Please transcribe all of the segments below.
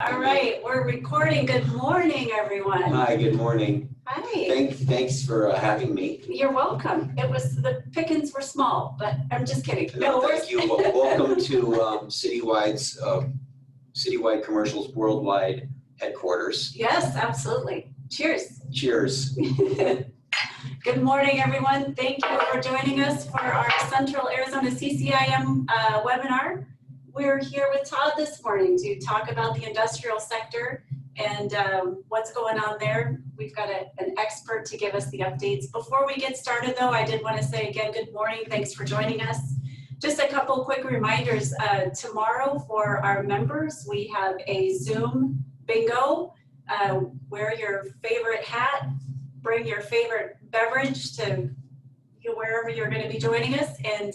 All right, we're recording. Good morning, everyone. Hi, good morning. Hi. Thanks for having me. You're welcome. The pickings were small, but I'm just kidding. No, thank you. Welcome to Citywide's Citywide Commercials Worldwide headquarters. Yes, absolutely. Cheers. Cheers. Good morning, everyone. Thank you for joining us for our Central Arizona CCIM webinar. We're here with Todd this morning to talk about the industrial sector and what's going on there. We've got an expert to give us the updates. Before we get started though, I did want to say again, good morning. Thanks for joining us. Just a couple quick reminders. Tomorrow for our members, we have a Zoom bingo. Wear your favorite hat, bring your favorite beverage to wherever you're going to be joining us, and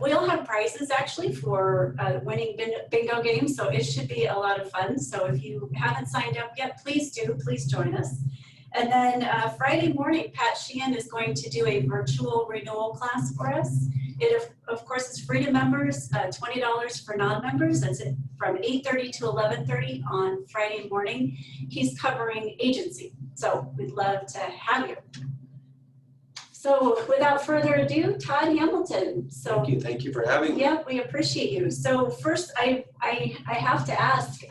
we'll have prizes actually for winning bingo games, so it should be a lot of fun. So if you haven't signed up yet, please do, please join us. And then Friday morning, Pat Sheehan is going to do a virtual renewal class for us. It, of course, is free to members, $20 for non-members. That's it from 8:30 to 11:30 on Friday morning. He's covering agency, so we'd love to have you. So without further ado, Todd Hamilton. So Thank you for having me. Yeah, we appreciate you. So first, I have to ask,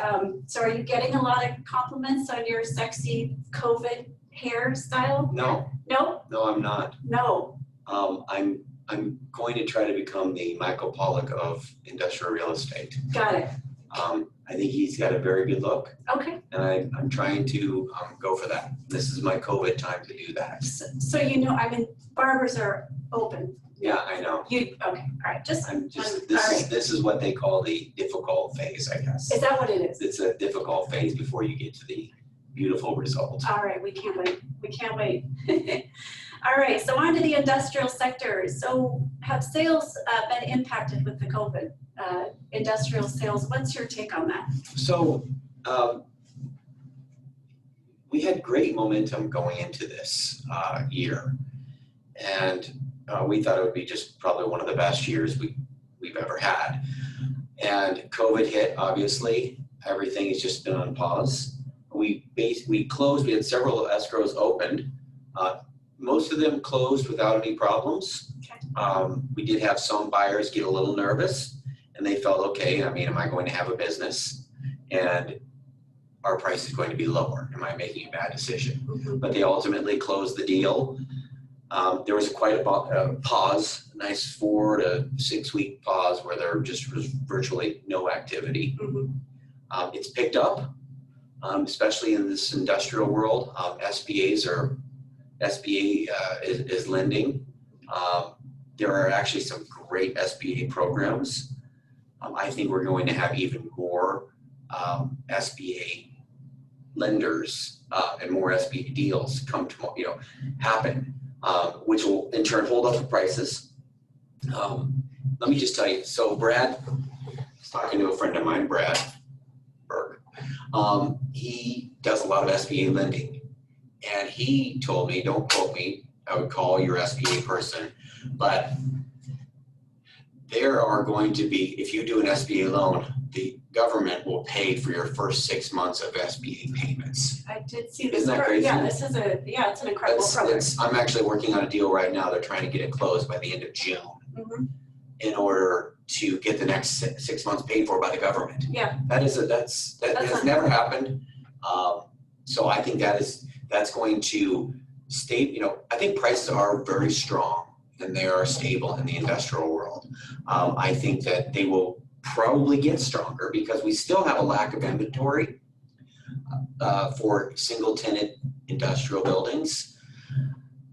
so are you getting a lot of compliments on your sexy COVID hairstyle? No. No? No, I'm not. No. I'm going to try to become the Michael Pollock of industrial real estate. Got it. I think he's got a very good look, Okay. and I'm trying to go for that. This is my COVID time to do that. So you know, I mean, barbers are open. Yeah, I know. Okay, all right. This is what they call the difficult phase, I guess. Is that what it is? It's a difficult phase before you get to the beautiful result. All right, we can't wait. We can't wait. All right, so on to the industrial sector. So have sales been impacted with the COVID? Industrial sales, what's your take on that? So we had great momentum going into this year, and we thought it would be just probably one of the best years we've ever had. And COVID hit, obviously. Everything has just been on pause. We closed, we had several escrows opened. Most of them closed without any problems. Okay. We did have some buyers get a little nervous, and they felt, okay, I mean, am I going to have a business? And our price is going to be lower. Am I making a bad decision? Mm-hmm. But they ultimately closed the deal. There was quite a pause, a nice 4 to 6 week pause where there just was virtually no activity. Mm-hmm. It's picked up, especially in this industrial world. SBA is lending. There are actually some great SBA programs. I think we're going to have even more SBA lenders and more SBA deals happen, which will in turn hold up the prices. Let me just tell you. So Brad, I was talking to a friend of mine, Brad Berg. He does a lot of SBA lending. And he told me, don't quote me, I would call your SBA person, but there are going to be, if you do an SBA loan, the government will pay for your first 6 months of SBA payments. I did see this. Isn't that crazy? Yeah, it's an incredible program. I'm actually working on a deal right now. They're trying to get it closed by the end of June. Mm-hmm. In order to get the next 6 months paid for by the government. Yeah. That has never happened. So I think that's going to stay, I think prices are very strong and they are stable in the industrial world. I think that they will probably get stronger because we still have a lack of inventory for single tenant industrial buildings.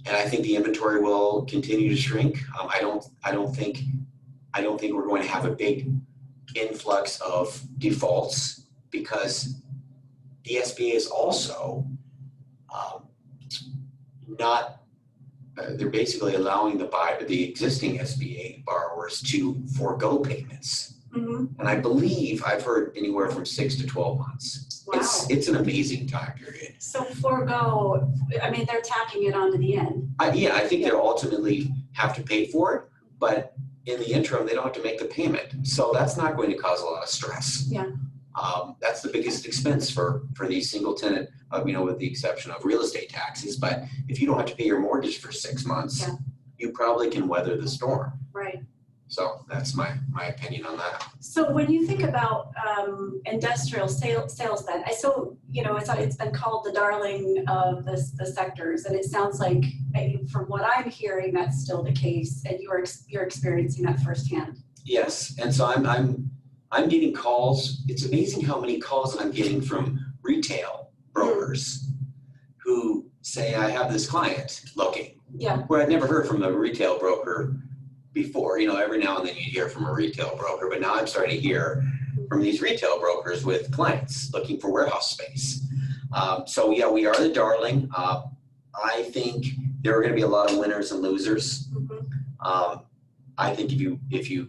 And I think the inventory will continue to shrink. I don't think we're going to have a big influx of defaults because the SBA is also they're basically allowing the existing SBA borrowers to forego payments. Mm-hmm. And I believe I've heard anywhere from 6 to 12 months. Wow. It's an amazing time period. So forego, I mean, they're tacking it onto the end. I think they'll ultimately have to pay for it, but in the interim, they don't have to make the payment. So that's not going to cause a lot of stress. Yeah. That's the biggest expense for these single tenant, with the exception of real estate taxes. But if you don't have to pay your mortgage for 6 months, you probably can weather the storm. Right. So that's my opinion on that. So when you think about industrial sales then, it's been called the darling of the sectors, and it sounds like from what I'm hearing, that's still the case, and you're experiencing that firsthand. Yes, and so I'm getting calls. It's amazing how many calls I'm getting from retail brokers who say, I have this client looking. Yeah. Where I'd never heard from a retail broker before. Every now and then you hear from a retail broker, but now I'm starting to hear from these retail brokers with clients looking for warehouse space. So yeah, we are the darling. I think there are going to be a lot of winners and losers. I think if you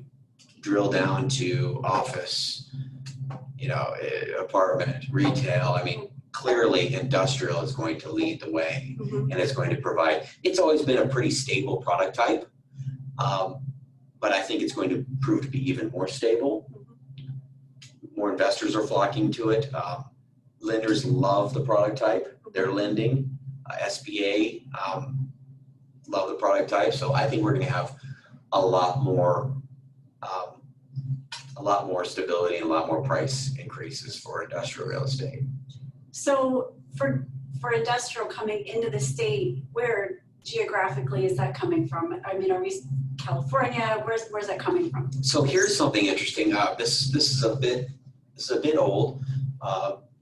drill down to office, apartment, retail, clearly industrial is going to lead the way, and it's going to provide, it's always been a pretty stable product type, but I think it's going to prove to be even more stable. More investors are flocking to it. Lenders love the product type. They're lending. SBA love the product type. So I think we're going to have a lot more stability and a lot more price increases for industrial real estate. So for industrial coming into the state, where geographically is that coming from? Are we California? Where's that coming from? So here's something interesting. This is a bit old,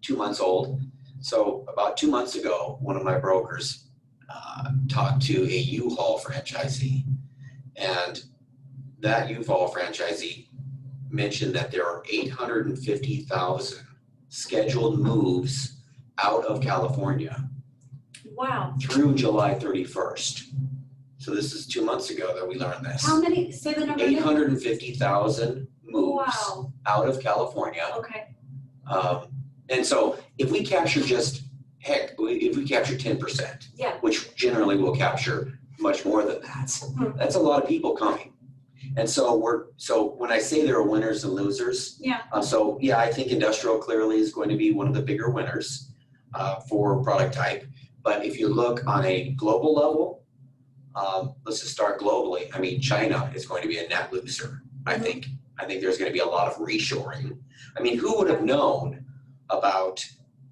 2 months old. So about 2 months ago, one of my brokers talked to a U-Haul franchisee, and that U-Haul franchisee mentioned that there are 850,000 scheduled moves out of California. Wow. Through July 31st. So this is 2 months ago that we learned this. How many? Say the number again. 850,000 moves out of California. Okay. And so if we capture if we capture 10%, which generally will capture much more than that, that's a lot of people coming. And so when I say there are winners and losers, I think industrial clearly is going to be one of the bigger winners for product type. But if you look on a global level, let's just start globally. China is going to be a net loser. I think there's going to be a lot of reshoring. Who would have known about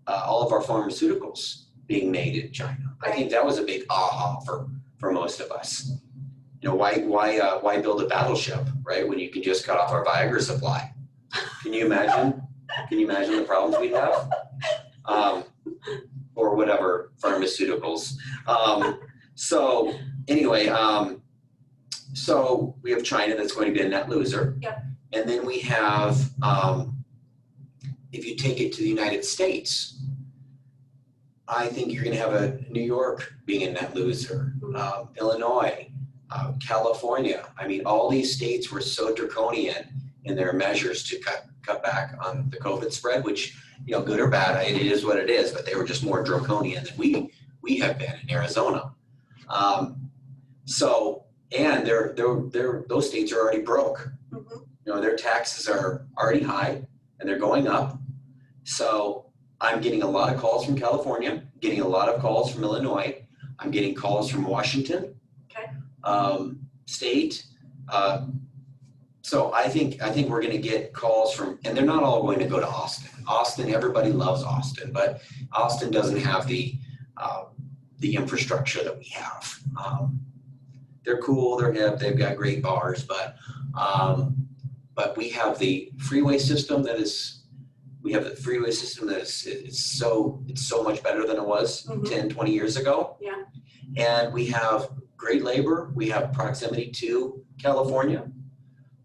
all of our pharmaceuticals being made in China? I think that was a big aha for most of us. Why build a battleship, right, when you can just cut off our Viagra supply? Can you imagine? The problems we'd have? Or whatever pharmaceuticals. So we have China that's going to be a net loser. And then we have, if you take it to the United States, I think you're going to have a New York being a net loser, Illinois, California. All these states were so draconian in their measures to cut back on the COVID spread, which, good or bad, it is what it is, but they were just more draconian than we have been in Arizona. And those states are already broke. Their taxes are already high and they're going up. So I'm getting a lot of calls from California, getting a lot of calls from Illinois. I'm getting calls from Washington State. So I think we're going to get calls from, and they're not all going to go to Austin. Austin, everybody loves Austin, but Austin doesn't have the infrastructure that we have. They're cool, they're hip, they've got great bars, but we have the freeway system that is. It's so much better than it was 10, 20 years ago. Yeah. And we have great labor. We have proximity to California.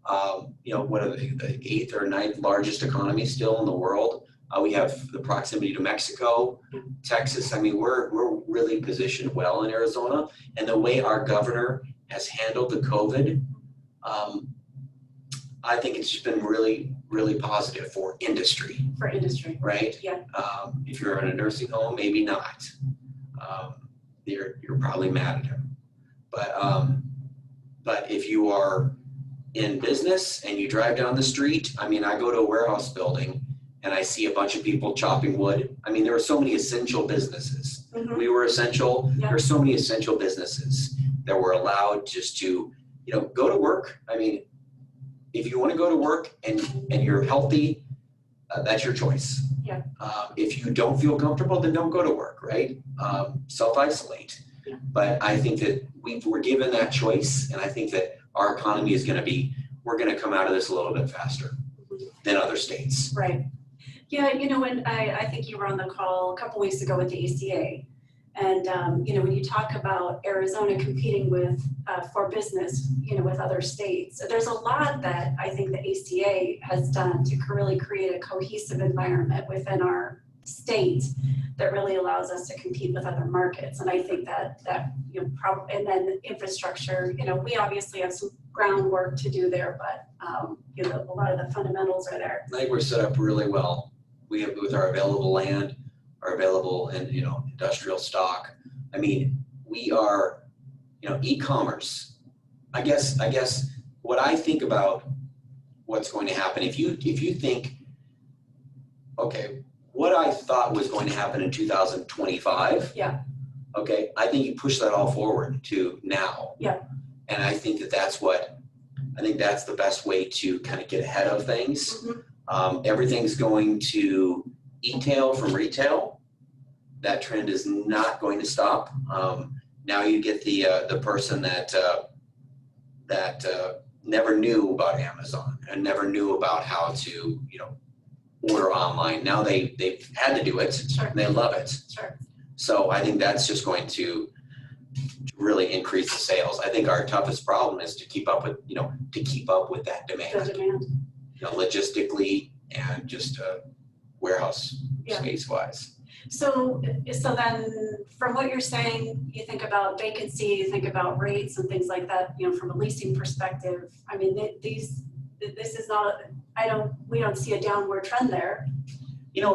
One of the 8th or 9th largest economies still in the world. We have the proximity to Mexico, Texas. We're really positioned well in Arizona. And the way our governor has handled the COVID, I think it's just been really, really positive for industry. For industry. Right? Yeah. If you're in a nursing home, maybe not. You're probably mad at him. But if you are in business and you drive down the street, I go to a warehouse building and I see a bunch of people chopping wood. I mean, there were so many essential businesses. Mhm. We were essential. Yeah. There are so many essential businesses that were allowed just to, go to work. I mean, if you want to go to work and you're healthy, that's your choice. Yeah. If you don't feel comfortable, then don't go to work, right? Self-isolate. Yeah. But I think that we're given that choice, and I think that our economy is we're going to come out of this a little bit faster than other states. Right. Yeah, when I think you were on the call a couple weeks ago with the ACA, and when you talk about Arizona competing with for business, with other states, there's a lot that I think the ACA has done to really create a cohesive environment within our state that really allows us to compete with other markets. And I think that and then infrastructure, we obviously have some groundwork to do there, but a lot of the fundamentals are there. I think we're set up really well. We have, with our available land, our available and industrial stock. I mean, we are, e-commerce. I guess what I think about what's going to happen, if you think, okay, what I thought was going to happen in 2025. Yeah. Okay, I think you push that all forward to now. Yeah. And I think that's the best way to kind of get ahead of things. Mm-hmm. Everything's going to e-tail from retail. That trend is not going to stop. Now you get the person that never knew about Amazon and never knew about how to order online. Now they've had to do it. Sure. And they love it. Sure. So I think that's just going to really increase the sales. I think our toughest problem is to keep up with that demand. The demand. Logistically and just warehouse space wise. So then from what you're saying, you think about vacancy, you think about rates and things like that, from a leasing perspective. I mean, this is not, we don't see a downward trend there.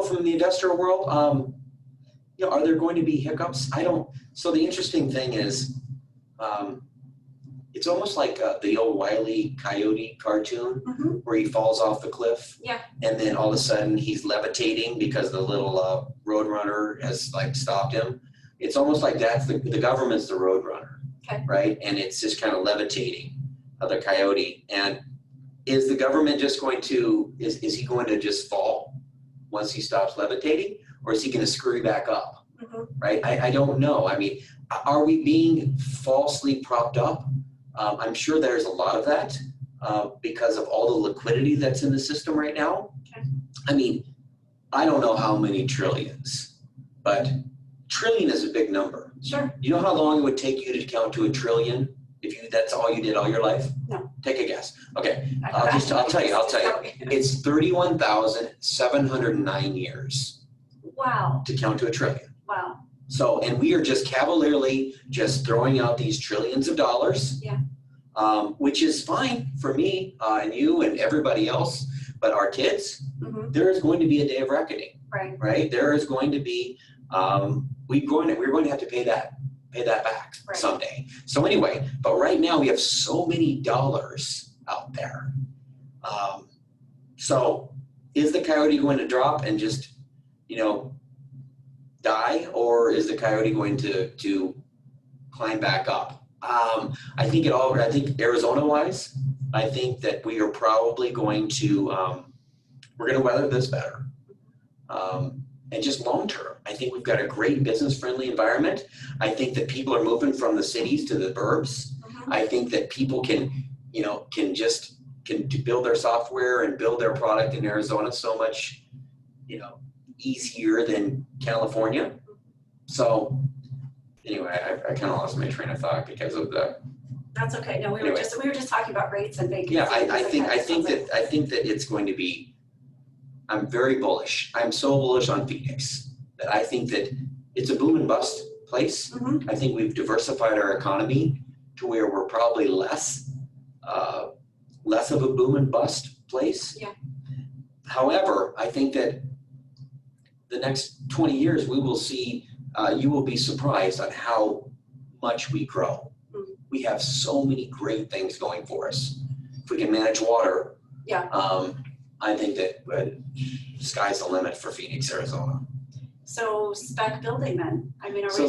From the industrial world, are there going to be hiccups? So the interesting thing is, it's almost like the old Wile E. Coyote cartoon, mm-hmm. where he falls off the cliff. Yeah. And then all of a sudden he's levitating because the little roadrunner has stopped him. It's almost like that's the government's the roadrunner. Okay. Right? And it's just kind of levitating, the coyote. And is the government just going to, is he going to just fall once he stops levitating? Or is he going to scurry back up? Mm-hmm. Right? I don't know. I mean, are we being falsely propped up? I'm sure there's a lot of that because of all the liquidity that's in the system right now. Okay. I mean, I don't know how many trillions, but trillion is a big number. Sure. You know how long it would take you to count to a trillion if that's all you did all your life? No. Take a guess. Okay, I'll tell you. It's 31,709 years. Wow. To count to a trillion. Wow. So, and we are just cavalierly just throwing out these trillions of dollars, yeah. Which is fine for me and you and everybody else, but our kids, mm-hmm. there is going to be a day of reckoning, right? There is going to be, we're going to have to pay that back someday. So anyway, but right now we have so many dollars out there. So is the coyote going to drop and just, die, or is the coyote going to climb back up? I think Arizona-wise, I think that we are probably going to, we're going to weather this better. And just long-term, I think we've got a great business-friendly environment. I think that people are moving from the cities to the burbs. Mm-hmm. I think that people can build their software and build their product in Arizona so much, easier than California. So anyway, I kind of lost my train of thought because of the. That's okay. No, we were just talking about rates and vacancy. Yeah, I think that it's going to be. I'm very bullish. I'm so bullish on Phoenix that I think that it's a boom and bust place. Mm-hmm. I think we've diversified our economy to where we're probably less of a boom and bust place. Yeah. However, I think that the next 20 years, we will see, you will be surprised on how much we grow. Mm-hmm. We have so many great things going for us. If we can manage water, yeah. I think that sky's the limit for Phoenix, Arizona. So spec building then, I mean, So-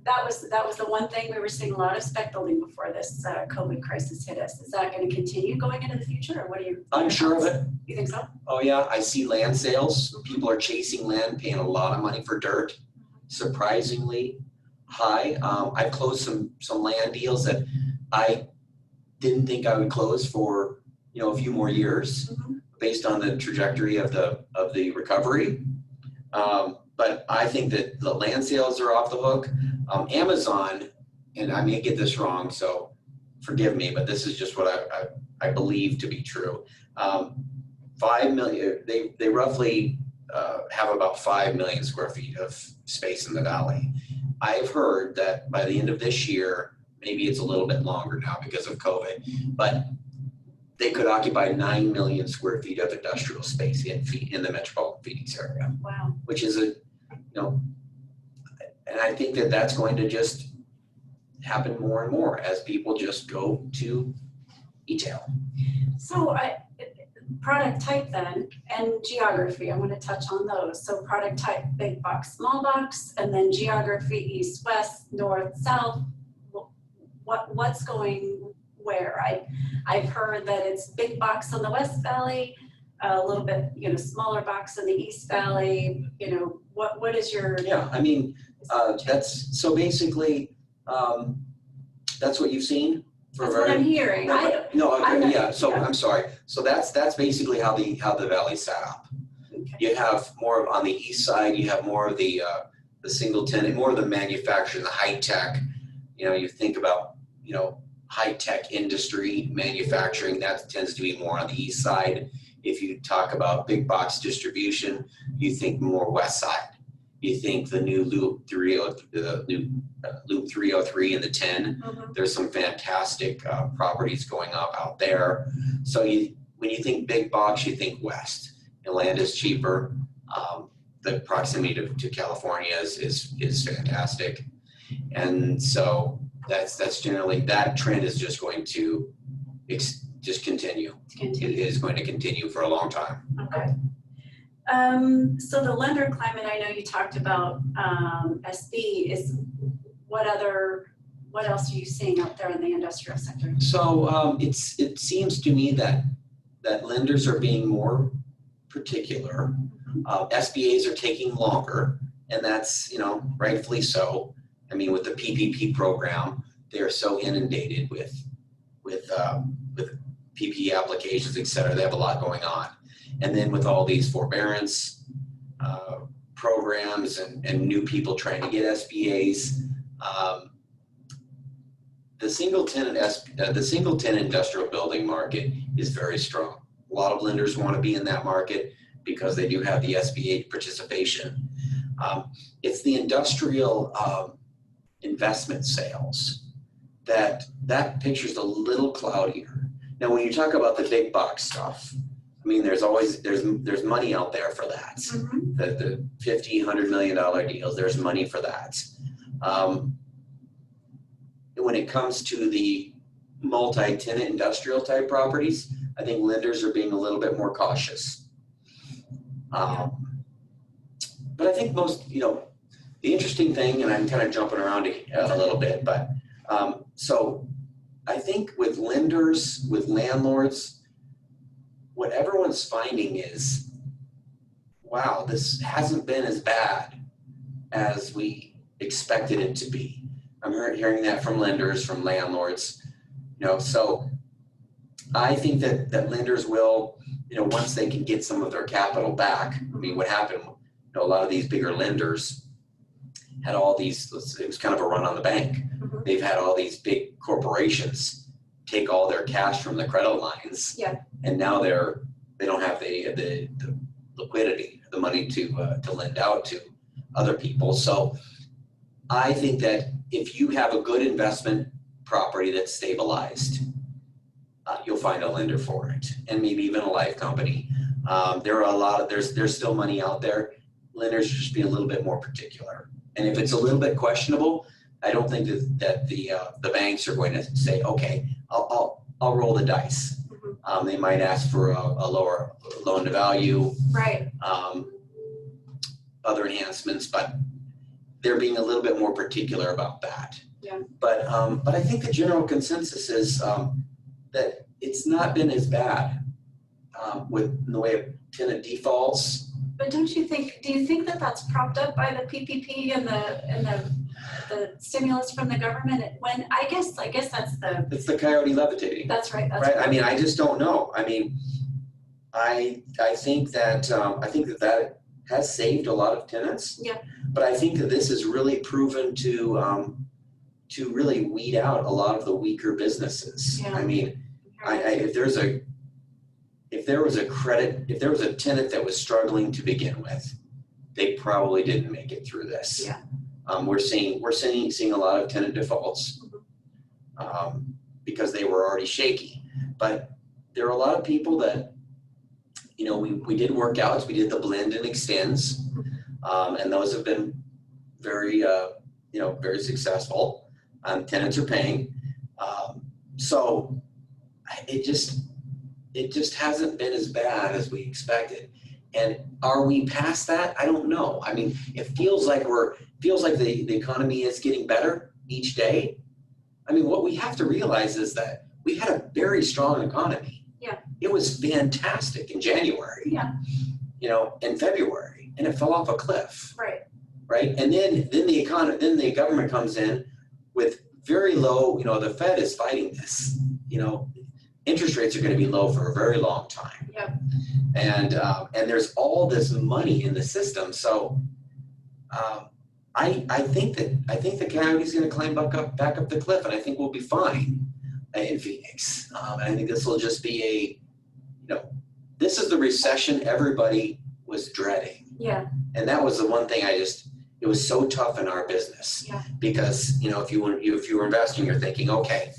that was the one thing, we were seeing a lot of spec building before this COVID crisis hit us. Is that going to continue going into the future, or what do you? I'm sure of it. You think so? Oh yeah, I see land sales. People are chasing land, paying a lot of money for dirt, surprisingly high. I've closed some land deals that I didn't think I would close for, a few more years based on the trajectory of the recovery. But I think that the land sales are off the hook. Amazon, and I may get this wrong, so forgive me, but this is just what I believe to be true. 5 million, they roughly have about 5 million square feet of space in the valley. I've heard that by the end of this year, maybe it's a little bit longer now because of COVID, but they could occupy 9 million square feet of industrial space in the metropolitan Phoenix area. Wow. Which is and I think that that's going to just happen more and more as people just go to e-tail. So product type then, and geography, I want to touch on those. So product type, big box, small box, and then geography, east, west, north, south. What's going where? I've heard that it's big box on the West Valley, a little bit, smaller box in the East Valley. What is your? Yeah, I mean, that's so basically, that's what you've seen. That's what I'm hearing. So I'm sorry. So that's basically how the valley's set up. Okay. You have more on the east side. You have more of the single tenant, more of the manufacturing, the high tech. You think about high tech industry, manufacturing. That tends to be more on the east side. If you talk about big box distribution, you think more west side. You think the new Loop 303 and the 10. There's some fantastic properties going up out there. So when you think big box, you think west. And land is cheaper. The proximity to California is fantastic. And so that's generally, that trend is just going to just continue. It is going to continue for a long time. Okay. So the lender climate, I know you talked about SB. What else are you seeing out there in the industrial sector? So it seems to me that lenders are being more particular. SBAs are taking longer, and that's rightfully so. I mean, with the PPP program, they are so inundated with PPP applications, et cetera. They have a lot going on. And then with all these forbearance programs and new people trying to get SBAs, the single tenant industrial building market is very strong. A lot of lenders want to be in that market because they do have the SBA participation. It's the industrial investment sales that picture's a little cloudier. Now, when you talk about the big box stuff, I mean, there's money out there for that. The $50, $100 million deals, there's money for that. When it comes to the multi-tenant industrial type properties, I think lenders are being a little bit more cautious. But I think most, the interesting thing, and I'm kind of jumping around a little bit, but so I think with lenders, with landlords, what everyone's finding is, wow, this hasn't been as bad as we expected it to be. I'm hearing that from lenders, from landlords, so I think that lenders will, once they can get some of their capital back. I mean, what happened, a lot of these bigger lenders had all these, it was kind of a run on the bank. They've had all these big corporations take all their cash from the credit lines. Yeah. And now they don't have the liquidity, the money to lend out to other people. So I think that if you have a good investment property that's stabilized, you'll find a lender for it, and maybe even a life company. There are there's still money out there. Lenders should just be a little bit more particular. And if it's a little bit questionable, I don't think that the banks are going to say, okay, I'll roll the dice. They might ask for a lower loan to value, Right. other enhancements, but they're being a little bit more particular about that. Yeah. But I think the general consensus is that it's not been as bad in the way of tenant defaults. But do you think that that's propped up by the PPP and the stimulus from the government? When I guess It's the coyote levitating. that's right. Right. I mean, I just don't know. I mean, I think that that has saved a lot of tenants. Yeah. But I think that this has really proven to really weed out a lot of the weaker businesses. Yeah. I mean, if there was a tenant that was struggling to begin with, they probably didn't make it through this. Yeah. We're seeing a lot of tenant defaults because they were already shaky. But there are a lot of people that, we did workouts, we did the blend and extends, and those have been very, very successful. Tenants are paying. So it just hasn't been as bad as we expected. And are we past that? I don't know. I mean, it feels like the economy is getting better each day. I mean, what we have to realize is that we had a very strong economy. Yeah. It was fantastic in January. Yeah. In February, and it fell off a cliff. Right. Right. And then the government comes in with very low, the Fed is fighting this, interest rates are going to be low for a very long time. Yep. And there's all this money in the system. So I think the coyote's going to climb back up the cliff, and I think we'll be fine in Phoenix. And I think this will just be this is the recession everybody was dreading. Yeah. And that was the one thing it was so tough in our business. Yeah. Because, if you were investing, you're thinking, okay,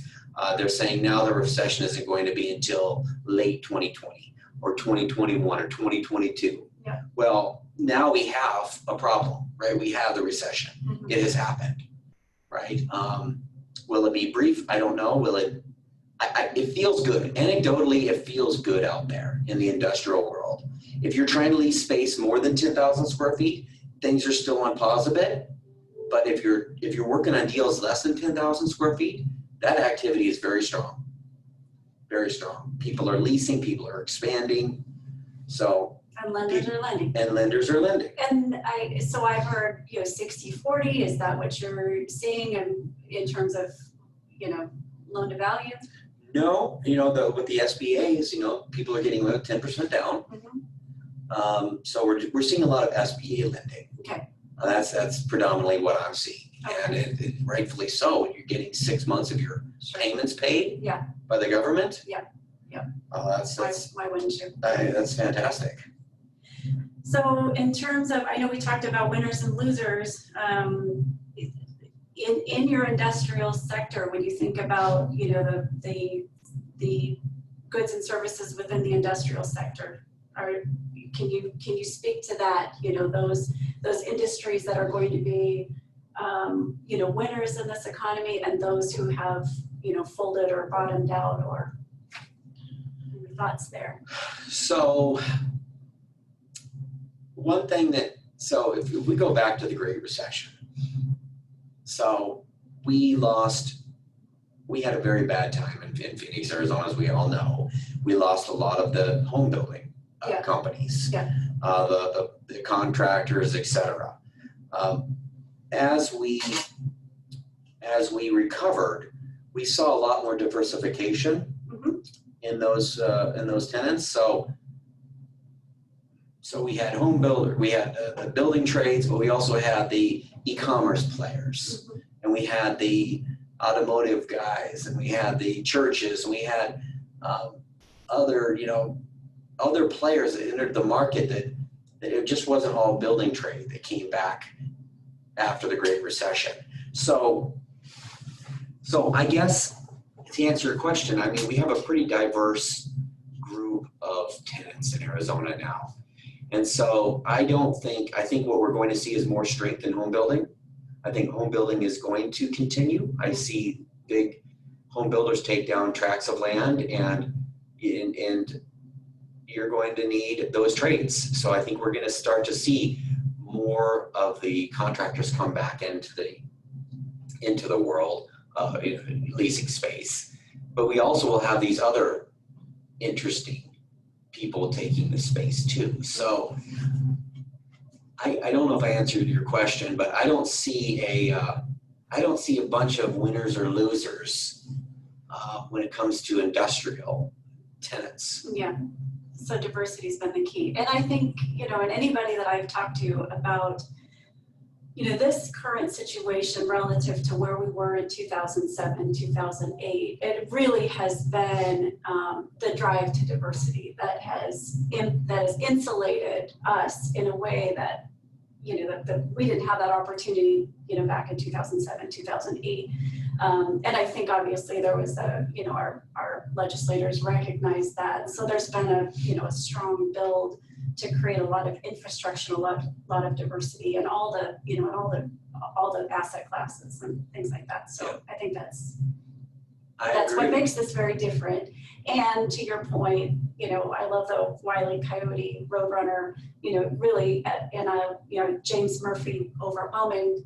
they're saying now the recession isn't going to be until late 2020 or 2021 or 2022. Yeah. Well, now we have a problem, right? We have the recession. Mm-hmm. It has happened, right? Will it be brief? I don't know. Will it? It feels good. Anecdotally, it feels good out there in the industrial world. If you're trying to lease space more than 10,000 square feet, things are still on pause a bit. But if you're working on deals less than 10,000 square feet, that activity is very strong. Very strong. People are leasing, people are expanding. So And lenders are lending. And lenders are lending. And I've heard 60-40. Is that what you're seeing in terms of loan to value? No, with the SBAs, people are getting 10% down. Mm-hmm. So we're seeing a lot of SBA lending. Okay. That's predominantly what I'm seeing. Okay. And it rightfully so. You're getting 6 months of your payments paid. Yeah. By the government. Yeah. Yeah. That's why wouldn't you? That's fantastic. So in terms of, I know we talked about winners and losers. In your industrial sector, when you think about the goods and services within the industrial sector, can you speak to that? Those industries that are going to be winners in this economy, and those who have folded or bottomed out, or any thoughts there? So one thing if we go back to the Great Recession, so we had a very bad time in Phoenix, Arizona, as we all know. We lost a lot of the home building companies, the contractors, etc. As we recovered, we saw a lot more diversification in those tenants. So we had home builder, we had the building trades, but we also had the e-commerce players, and we had the automotive guys, and we had the churches, and we had other players that entered the market that it just wasn't all building trade that came back after the Great Recession. So I guess to answer your question, I mean, we have a pretty diverse group of tenants in Arizona now. And so I think what we're going to see is more strength in home building. I think home building is going to continue. I see big home builders take down tracts of land and and you're going to need those trades. So I think we're going to start to see more of the contractors come back into the world of leasing space. But we also will have these other interesting people taking the space too. So I don't know if I answered your question, but I don't see a bunch of winners or losers when it comes to industrial tenants. Yeah. So diversity's been the key. And I think, and anybody that I've talked to about, this current situation relative to where we were in 2007, 2008, it really has been the drive to diversity that has insulated us in a way that, that we didn't have that opportunity, back in 2007, 2008. And I think obviously there was our legislators recognized that. So there's been a strong build to create a lot of infrastructure, a lot of diversity and all the asset classes and things like that. So yeah. I think that's what makes this very different. And to your point, I love the Wile E. Coyote Roadrunner, really, and James Murphy overwhelming,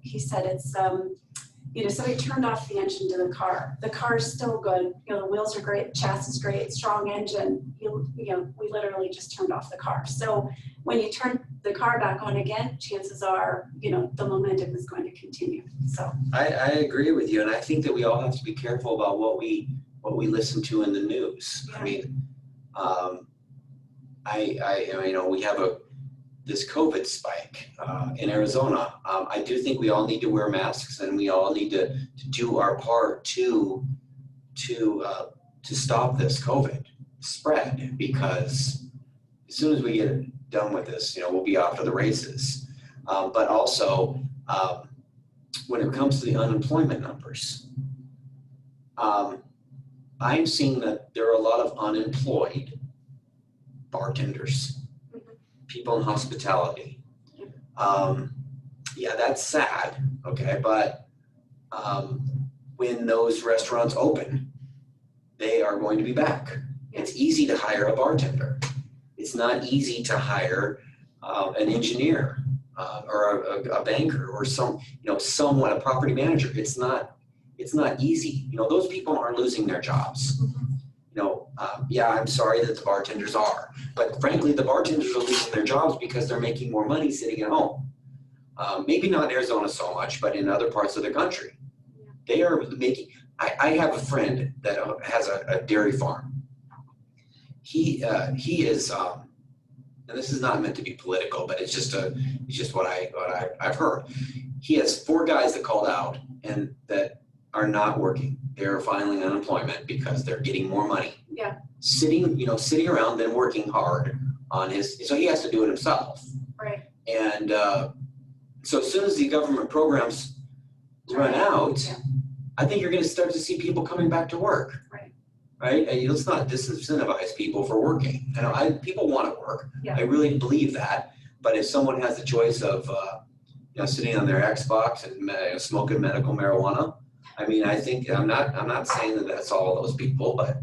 he said it's, somebody turned off the engine to the car. The car is still good. The wheels are great, chassis is great, strong engine. We literally just turned off the car. So when you turn the car back on again, chances are, the momentum is going to continue. So I agree with you, and I think that we all have to be careful about what we listen to in the news. Yeah. I mean, we have this COVID spike in Arizona. I do think we all need to wear masks, and we all need to do our part to stop this COVID spread, because as soon as we get done with this, we'll be off to the races. But also, when it comes to the unemployment numbers, I'm seeing that there are a lot of unemployed bartenders, people in hospitality. Yeah, that's sad, okay, but when those restaurants open, they are going to be back. It's easy to hire a bartender. It's not easy to hire an engineer or a banker or someone, a property manager. It's not easy. Those people aren't losing their jobs. Yeah, I'm sorry that the bartenders are, but frankly, the bartenders are losing their jobs because they're making more money sitting at home. Maybe not in Arizona so much, but in other parts of the country. They are making, I have a friend that has a dairy farm. He is, and this is not meant to be political, but it's just what I've heard. He has 4 guys that called out and that are not working. They're filing unemployment because they're getting more money. Yeah. Sitting around than working hard on so he has to do it himself. Right. And so as soon as the government programs run out, I think you're going to start to see people coming back to work. Right? And let's not disincentivize people for working. People want to work. Yeah. I really believe that. But if someone has the choice of sitting on their Xbox and smoking medical marijuana, I mean, I think I'm not saying that that's all those people, but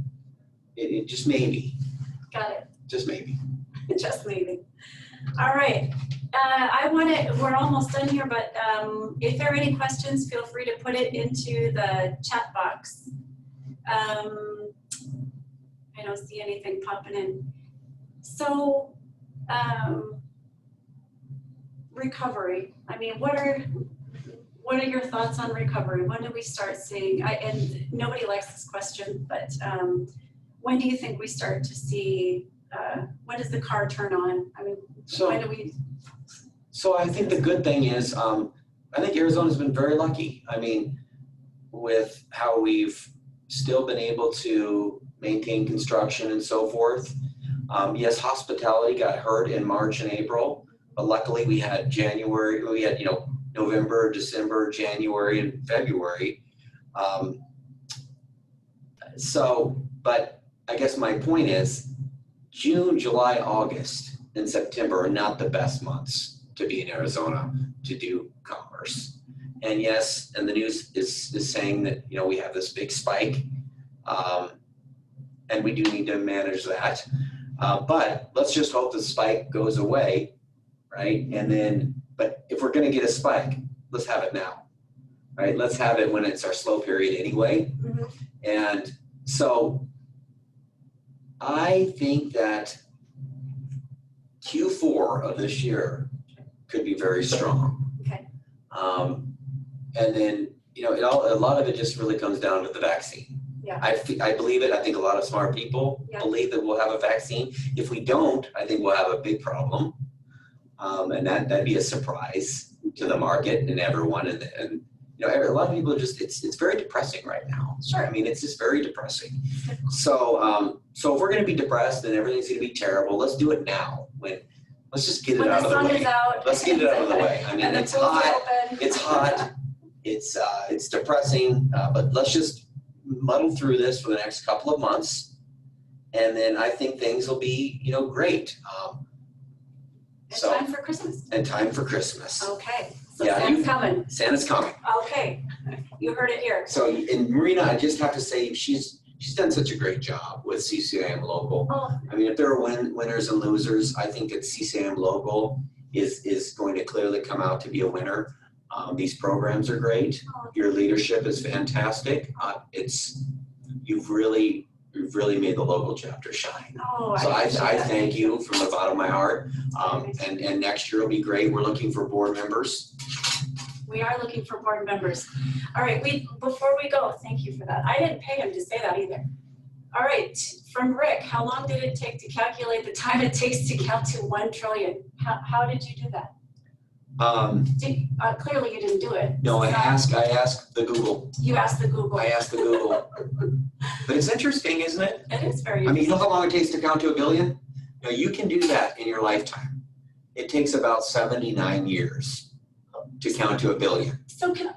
it just maybe. Got it. Just maybe. Just maybe. All right. We're almost done here, but if there are any questions, feel free to put it into the chat box. I don't see anything popping in. So, recovery. I mean, what are your thoughts on recovery? When do we start seeing, and nobody likes this question, but when do you think we start to see, when does the car turn on? I mean, when do we? So I think the good thing is, I think Arizona's been very lucky. I mean, with how we've still been able to maintain construction and so forth. Yes, hospitality got hurt in March and April, but luckily we had November, December, January, and February. But I guess my point is June, July, August, and September are not the best months to be in Arizona to do commerce. And yes, and the news is saying that, we have this big spike. and we do need to manage that. But let's just hope the spike goes away, right? And then, but if we're going to get a spike, let's have it now, right? Let's have it when it's our slow period anyway. Mhm. And so I think that Q4 of this year could be very strong. Okay. And then, you know, a lot of it just really comes down to the vaccine. Yeah. I believe it. I think a lot of smart people believe that we'll have a vaccine. If we don't, I think we'll have a big problem. And that'd be a surprise to the market and everyone. And you know, a lot of people just, it's very depressing right now. Sure. I mean, it's just very depressing. So, so if we're going to be depressed and everything's going to be terrible, let's do it now. Let's just get it out of the way. When the sun is out. Let's get it out of the way. I mean, And the it's pools are hot. open. It's hot. It's depressing. But let's just muddle through this for the next couple of months, and then I think things will be, you know, great. It's time for Christmas. And time for Christmas. Okay, so Yeah, Santa's coming. Santa's coming. Okay, you heard it here. So, and Marina, I just have to say, she's done such a great job with CCIM Local. Oh, I mean, if there are winners and losers, I think that CCIM Local is going to clearly come out to be a winner. These programs are great. Your leadership is fantastic. You've really made the local chapter shine. oh, So I appreciate that. thank you from the bottom of my heart. And next year will be great. We're looking for board members. We are looking for board members. All right, before we go, thank you for that. I didn't pay him to say that either. All right, from Rick, how long did it take to calculate the time it takes to count to 1 trillion? How did you do that? Clearly you didn't do it. No, I asked the Google. You asked the Google. I asked the Google. But it's interesting, isn't it? It is very I mean, you interesting. know how long it takes to count to 1 billion? Now, you can do that in your lifetime. It takes about 79 years to count to 1 billion. So can I,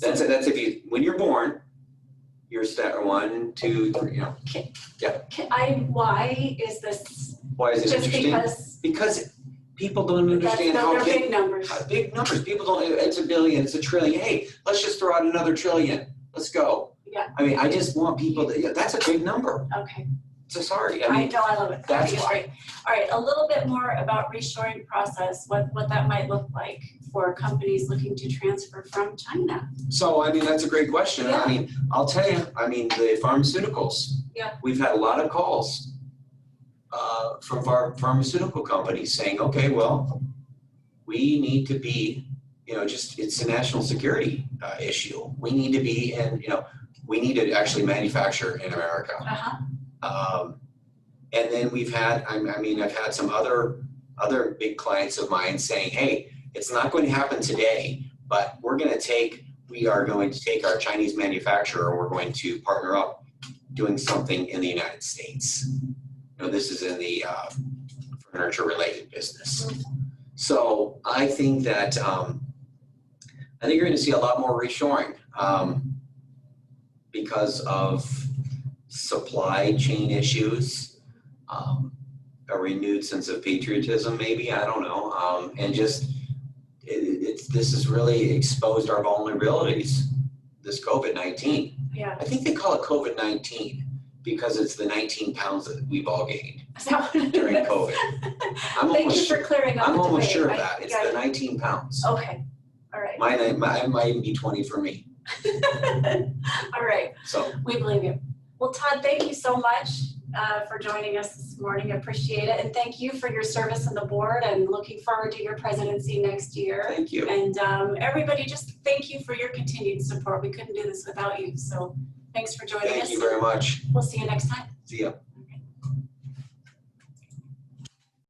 That's if when you're born, you're step 1, 2, 3, you know. why is this? Why is it Just interesting? Because people don't understand how they're big numbers. big numbers. People don't, it's 1 billion, it's 1 trillion. Hey, let's just throw out another trillion. Let's go. Yeah. I mean, I just want people to, that's a big number. Okay. So sorry. I I mean, know, I love it. I that's think it's why. great. All right, a little bit more about reshoring process, what that might look like for companies looking to transfer from China. So, I mean, that's a great question. Yeah. I mean, I'll tell you, I mean, the pharmaceuticals. Yeah. We've had a lot of calls from pharmaceutical companies saying, okay, well, we need to be, you know, just, it's a national security issue. We need to be in, you know, we need to actually manufacture in America. Uh-huh. And then we've had, I mean, I've had some other big clients of mine saying, hey, it's not going to happen today, but we are going to take our Chinese manufacturer and we're going to partner up doing something in the United States. You know, this is in the furniture related business. So I think that, you're going to see a lot more reshoring because of supply chain issues, a renewed sense of patriotism, maybe, I don't know, and just this has really exposed our vulnerabilities, this COVID-19. Yeah. I think they call it COVID-19 because it's the 19 pounds that we've all gained during COVID. Thank you for clearing up I'm the almost debate. sure of that. It's the 19 pounds. Okay, all right. Mine might even be 20 for me. All right, So we believe you. Well, Todd, thank you so much for joining us this morning. I appreciate it. And thank you for your service on the board and looking forward to your presidency next year. thank you. And everybody, just thank you for your continued support. We couldn't do this without you. So thanks for joining us. Thank you very much. We'll see you next time. See ya.